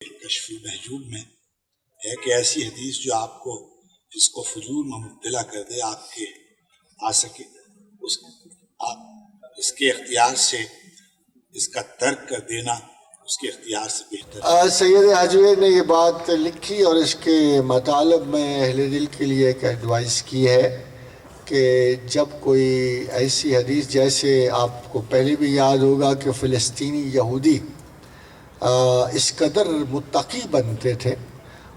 کشف محجوب میں ایک ایسی حدیث جو آپ کو فسق و فجور میں مبتلا کر دے، آپ کے آ سکے اس کے اختیار سے اس کا ترک کر دینا اس کے اختیار سے بہتر۔ سید حجویر نے یہ بات لکھی اور اس کے مطالب میں اہل دل کے لیے ایک ایڈوائس کی ہے کہ جب کوئی ایسی حدیث، جیسے آپ کو پہلے بھی یاد ہوگا کہ فلسطینی یہودی اس قدر متقی بنتے تھے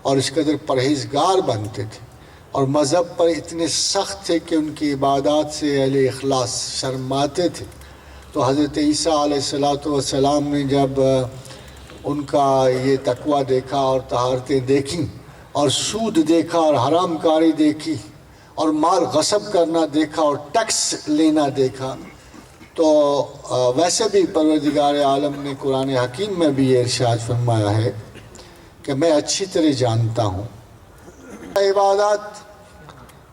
اور اس قدر پرہیزگار بنتے تھے اور مذہب پر اتنے سخت تھے کہ ان کی عبادات سے اہل اخلاص شرماتے تھے، تو حضرت عیسیٰ علیہ السلام نے جب ان کا یہ تقوی دیکھا اور طہارتیں دیکھیں اور سود دیکھا اور حرام کاری دیکھی اور مال غصب کرنا دیکھا اور ٹیکس لینا دیکھا، تو ویسے بھی پروردگار عالم نے قرآن حکیم میں بھی یہ ارشاد فرمایا ہے کہ میں اچھی طرح جانتا ہوں عبادات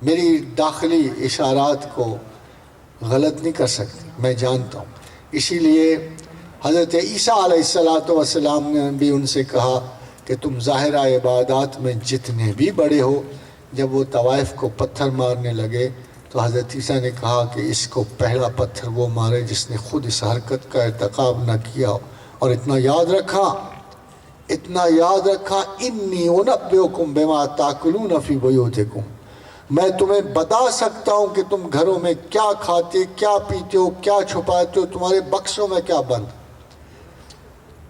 میری داخلی اشارات کو غلط نہیں کر سکتی، میں جانتا ہوں۔ اسی لیے حضرت عیسیٰ علیہ السلام نے بھی ان سے کہا کہ تم ظاہرہ عبادات میں جتنے بھی بڑے ہو۔ جب وہ طوائف کو پتھر مارنے لگے تو حضرت عیسیٰ نے کہا کہ اس کو پہلا پتھر وہ مارے جس نے خود اس حرکت کا ارتکاب نہ کیا، اور اتنا یاد رکھا انی انبئکم بما تاکلون فی بیوتکم، میں تمہیں بتا سکتا ہوں کہ تم گھروں میں کیا کھاتے، کیا پیتے ہو، کیا چھپاتے ہو، تمہارے بکسوں میں کیا بند۔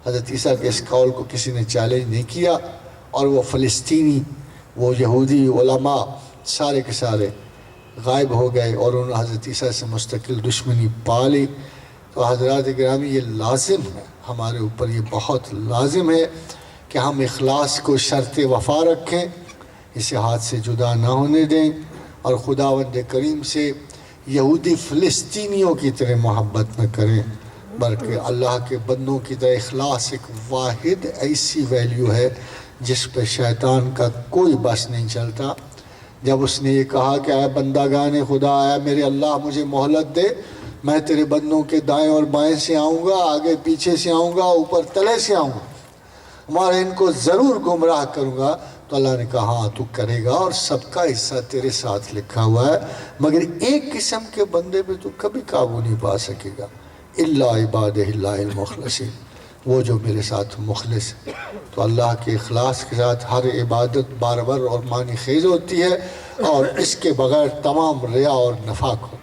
حضرت عیسیٰ کے اس قول کو کسی نے چیلنج نہیں کیا، اور وہ فلسطینی، وہ یہودی علماء سارے کے سارے غائب ہو گئے اور انہوں نے حضرت عیسیٰ سے مستقل دشمنی پالی۔ تو حضرات گرامی، یہ لازم ہے ہمارے اوپر، یہ بہت لازم ہے کہ ہم اخلاص کو شرط وفا رکھیں، اسے ہاتھ سے جدا نہ ہونے دیں، اور خداوند کریم سے یہودی فلسطینیوں کی طرح محبت نہ کریں، بلکہ اللہ کے بندوں کی طرح اخلاص ایک واحد ایسی ویلیو ہے جس پہ شیطان کا کوئی بس نہیں چلتا۔ جب اس نے یہ کہا کہ اے بندگان خدا، اے میرے اللہ مجھے مہلت دے، میں تیرے بندوں کے دائیں اور بائیں سے آؤں گا، آگے پیچھے سے آؤں گا، اوپر تلے سے آؤں گا، ہمارے ان کو ضرور گمراہ کروں گا، تو اللہ نے کہا ہاں تو کرے گا، اور سب کا حصہ تیرے ساتھ لکھا ہوا ہے، مگر ایک قسم کے بندے پہ تو کبھی قابو نہیں پا سکے گا، الا عبادہ اللہ المخلصین، وہ جو میرے ساتھ مخلص ہے۔ تو اللہ کے اخلاص کے ساتھ ہر عبادت بارور اور معنی خیز ہوتی ہے، اور اس کے بغیر تمام ریا اور نفاق ہوتا ہے۔